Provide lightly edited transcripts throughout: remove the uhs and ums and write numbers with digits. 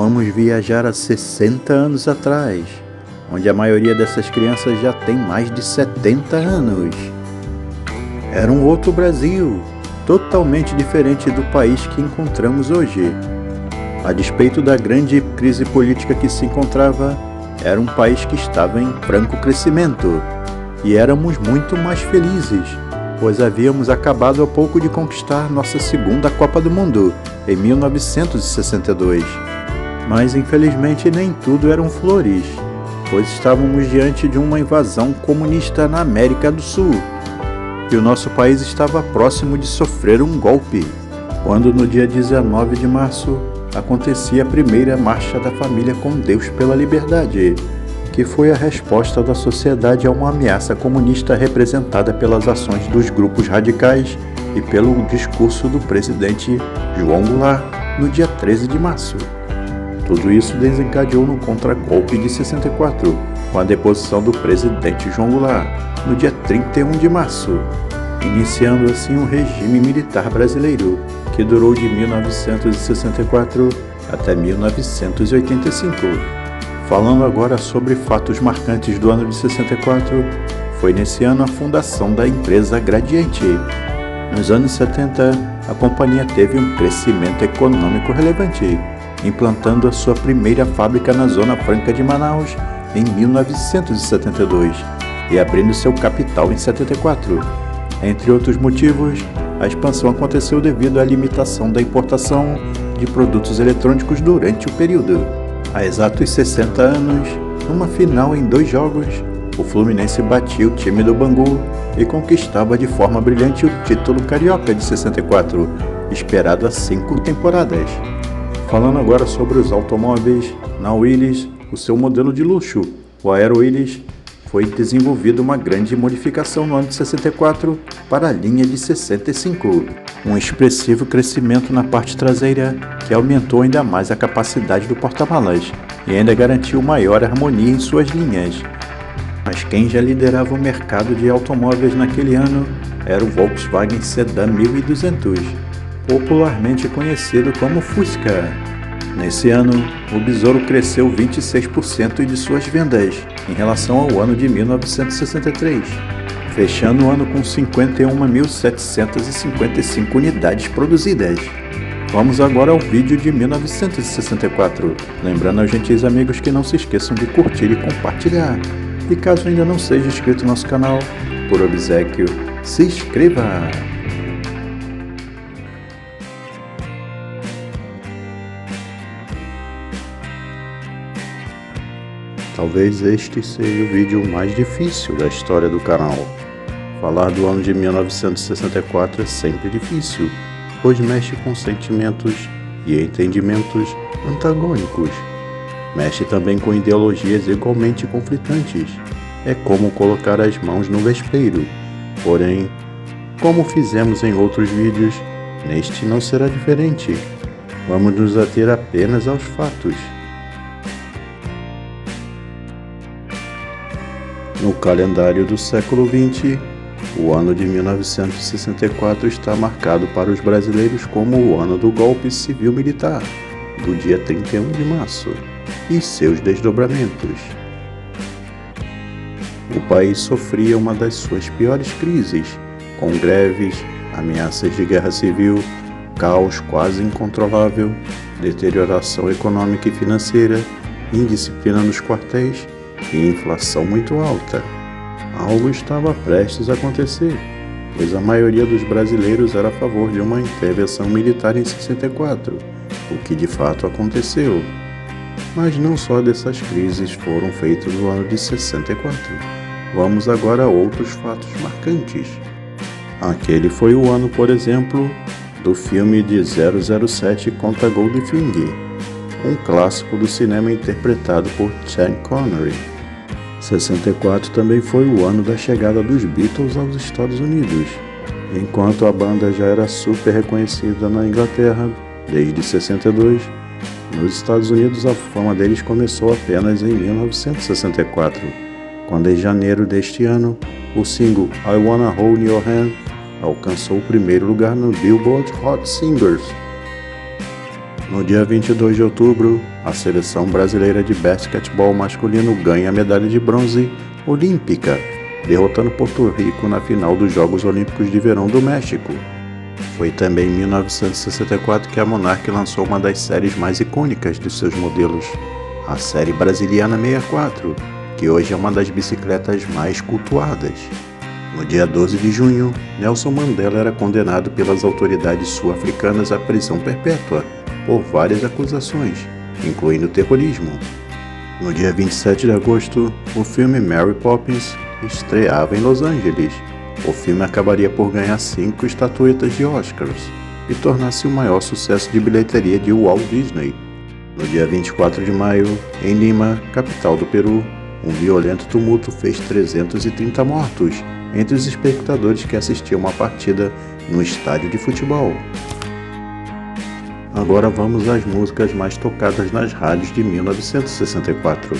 Vamos viajar a 60 anos atrás, onde a maioria dessas crianças já tem mais de 70 anos. Era um outro Brasil, totalmente diferente do país que encontramos hoje. A despeito da grande crise política que se encontrava, era um país que estava em franco crescimento. E éramos muito mais felizes, pois havíamos acabado há pouco de conquistar nossa segunda Copa do Mundo, em 1962. Mas infelizmente nem tudo eram flores, pois estávamos diante de uma invasão comunista na América do Sul. E o nosso país estava próximo de sofrer um golpe, quando no dia 19 de março acontecia a primeira Marcha da Família com Deus pela Liberdade, que foi a resposta da sociedade a uma ameaça comunista representada pelas ações dos grupos radicais e pelo discurso do presidente João Goulart no dia 13 de março. Tudo isso desencadeou no contragolpe de 64, com a deposição do presidente João Goulart no dia 31 de março, iniciando assim o regime militar brasileiro, que durou de 1964 até 1985. Falando agora sobre fatos marcantes do ano de 64, foi nesse ano a fundação da empresa Gradiente. Nos anos 70, a companhia teve um crescimento econômico relevante, implantando a sua primeira fábrica na Zona Franca de Manaus em 1972 e abrindo seu capital em 74. Entre outros motivos, a expansão aconteceu devido à limitação da importação de produtos eletrônicos durante o período. Há exatos 60 anos, numa final em 2 jogos, o Fluminense batia o time do Bangu e conquistava de forma brilhante o título carioca de 64, esperado há 5 temporadas. Falando agora sobre os automóveis, na Willys, o seu modelo de luxo, o Aero Willys, foi desenvolvido uma grande modificação no ano de 64 para a linha de 65. Um expressivo crescimento na parte traseira que aumentou ainda mais a capacidade do porta-malas e ainda garantiu maior harmonia em suas linhas. Mas quem já liderava o mercado de automóveis naquele ano era o Volkswagen Sedan 1200, popularmente conhecido como Fusca. Nesse ano, o Besouro cresceu 26% de suas vendas em relação ao ano de 1963, fechando o ano com 51.755 unidades produzidas. Vamos agora ao vídeo de 1964, lembrando aos gentis amigos que não se esqueçam de curtir e compartilhar. E caso ainda não seja inscrito no nosso canal, por obséquio, se inscreva! Talvez este seja o vídeo mais difícil da história do canal. Falar do ano de 1964 é sempre difícil, pois mexe com sentimentos e entendimentos antagônicos. Mexe também com ideologias igualmente conflitantes. É como colocar as mãos no vespeiro. Porém, como fizemos em outros vídeos, neste não será diferente. Vamos nos ater apenas aos fatos. No calendário do século XX, o ano de 1964 está marcado para os brasileiros como o ano do golpe civil-militar, do dia 31 de março, e seus desdobramentos. O país sofria uma das suas piores crises, com greves, ameaças de guerra civil, caos quase incontrolável, deterioração econômica e financeira, indisciplina nos quartéis e inflação muito alta. Algo estava prestes a acontecer, pois a maioria dos brasileiros era a favor de uma intervenção militar em 64, o que de fato aconteceu. Mas não só dessas crises foram feitas no ano de 64. Vamos agora a outros fatos marcantes. Aquele foi o ano, por exemplo, do filme de 007 contra Goldfinger, um clássico do cinema interpretado por Sean Connery. 64 também foi o ano da chegada dos Beatles aos Estados Unidos. Enquanto a banda já era super reconhecida na Inglaterra desde 62, nos Estados Unidos a fama deles começou apenas em 1964, quando em janeiro deste ano, o single I Wanna Hold Your Hand alcançou o primeiro lugar no Billboard Hot Singles. No dia 22 de outubro, a seleção brasileira de basquetebol masculino ganha a medalha de bronze olímpica, derrotando Porto Rico na final dos Jogos Olímpicos de Verão do México. Foi também em 1964 que a Monarch lançou uma das séries mais icônicas de seus modelos, a série Brasiliana 64, que hoje é uma das bicicletas mais cultuadas. No dia 12 de junho, Nelson Mandela era condenado pelas autoridades sul-africanas à prisão perpétua por várias acusações, incluindo terrorismo. No dia 27 de agosto, o filme Mary Poppins estreava em Los Angeles. O filme acabaria por ganhar 5 estatuetas de Oscars e tornar-se o maior sucesso de bilheteria de Walt Disney. No dia 24 de maio, em Lima, capital do Peru, um violento tumulto fez 330 mortos entre os espectadores que assistiam uma partida no estádio de futebol. Agora vamos às músicas mais tocadas nas rádios de 1964.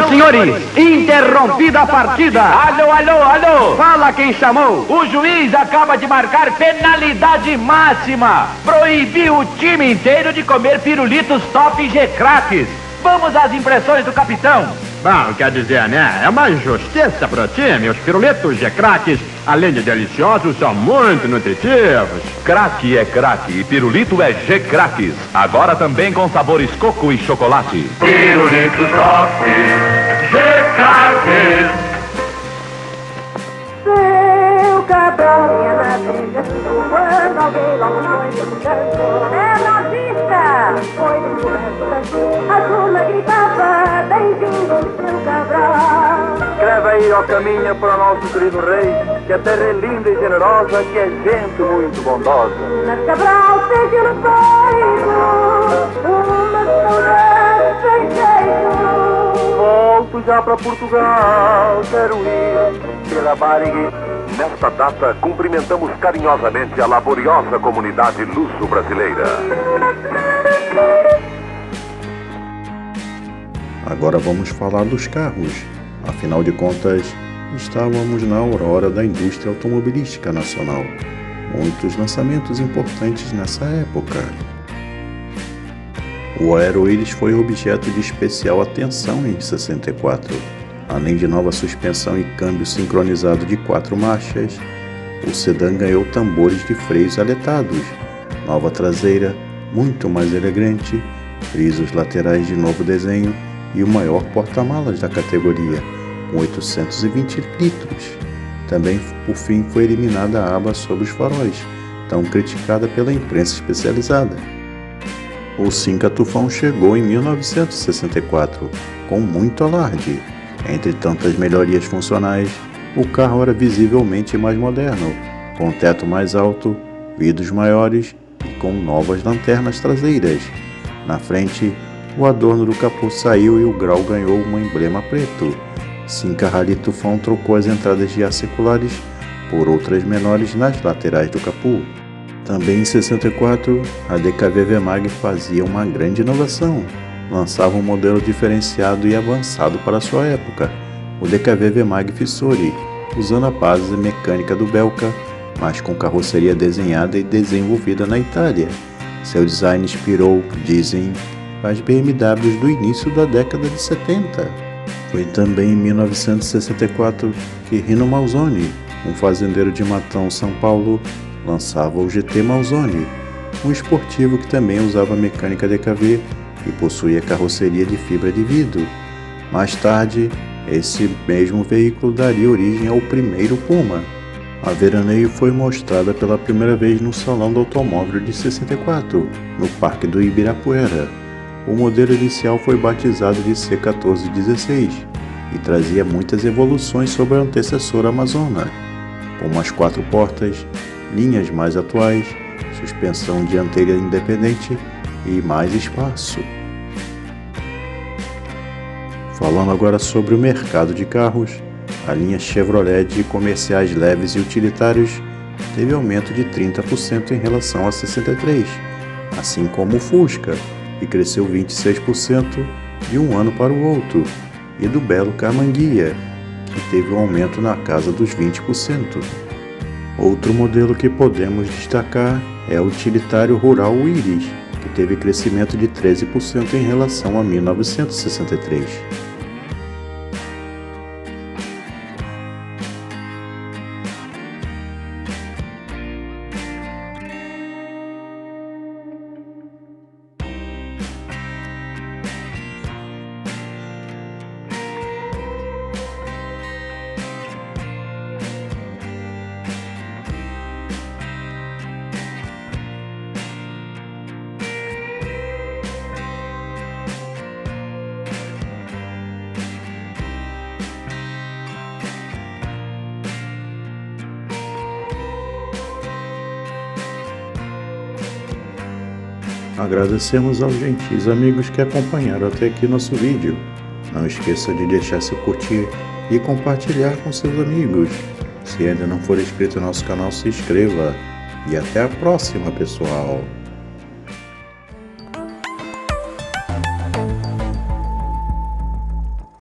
Senhores, interrompida a partida. Alô. Fala quem chamou. O juiz acaba de marcar penalidade máxima. Proibiu o time inteiro de comer pirulitos top G-Craques. Vamos às impressões do capitão. Bom, quer dizer, né? É uma injustiça pro time. Os pirulitos G-Craques, além de deliciosos, são muito nutritivos. Craque é craque e pirulito é G-Craques. Agora também com sabores coco e chocolate. Pirulito top, G-Craques. Seu cabrão, minha natureza, quando alguém logo foi gritando. É nazista! Foi no Brasil, a turma gritava, bem-vindo, seu cabrão. Escreve aí, ó, caminha para o nosso querido rei, que a terra é linda e generosa, que é gente muito bondosa. Mas Cabral sentiu no peito uma saudade sem jeito. Volto já para Portugal, quero ir pela barriga. Nesta data, cumprimentamos carinhosamente a laboriosa comunidade luso-brasileira. Agora vamos falar dos carros. Afinal de contas, estávamos na aurora da indústria automobilística nacional. Muitos lançamentos importantes nessa época. O Aero-Iris foi objeto de especial atenção em 64. Além de nova suspensão e câmbio sincronizado de 4 marchas, o sedã ganhou tambores de freios aletados, nova traseira, muito mais elegante, frisos laterais de novo desenho e o maior porta-malas da categoria, com 820 litros. Também, por fim, foi eliminada a aba sobre os faróis, tão criticada pela imprensa especializada. O Cinca Tufão chegou em 1964, com muito alarde. Entre tantas melhorias funcionais, o carro era visivelmente mais moderno, com teto mais alto, vidros maiores e com novas lanternas traseiras. Na frente, o adorno do capô saiu e o grau ganhou um emblema preto. Cinca Rally Tufão trocou as entradas de ar circulares por outras menores nas laterais do capô. Também em 64, a DKV VMAG fazia uma grande inovação. Lançava um modelo diferenciado e avançado para sua época, o DKV VMAG Fissori, usando a base mecânica do Belka, mas com carroceria desenhada e desenvolvida na Itália. Seu design inspirou, dizem, as BMWs do início da década de 70. Foi também em 1964 que Rino Malzone, um fazendeiro de Matão, São Paulo, lançava o GT Malzone, um esportivo que também usava mecânica DKV e possuía carroceria de fibra de vidro. Mais tarde, esse mesmo veículo daria origem ao primeiro Puma. A Veraneio foi mostrada pela primeira vez no Salão do Automóvel de 64, no Parque do Ibirapuera. O modelo inicial foi batizado de C1416 e trazia muitas evoluções sobre a antecessora Amazona, como as 4 portas, linhas mais atuais, suspensão dianteira independente e mais espaço. Falando agora sobre o mercado de carros, a linha Chevrolet de comerciais leves e utilitários teve aumento de 30% em relação a 63, assim como o Fusca, que cresceu 26% de um ano para o outro, e do belo Camanguia, que teve um aumento na casa dos 20%. Outro modelo que podemos destacar é o utilitário rural Iris, que teve crescimento de 13% em relação a 1963. Agradecemos aos gentis amigos que acompanharam até aqui nosso vídeo. Não esqueça de deixar seu curtir e compartilhar com seus amigos. Se ainda não for inscrito no nosso canal, se inscreva. E até a próxima, pessoal!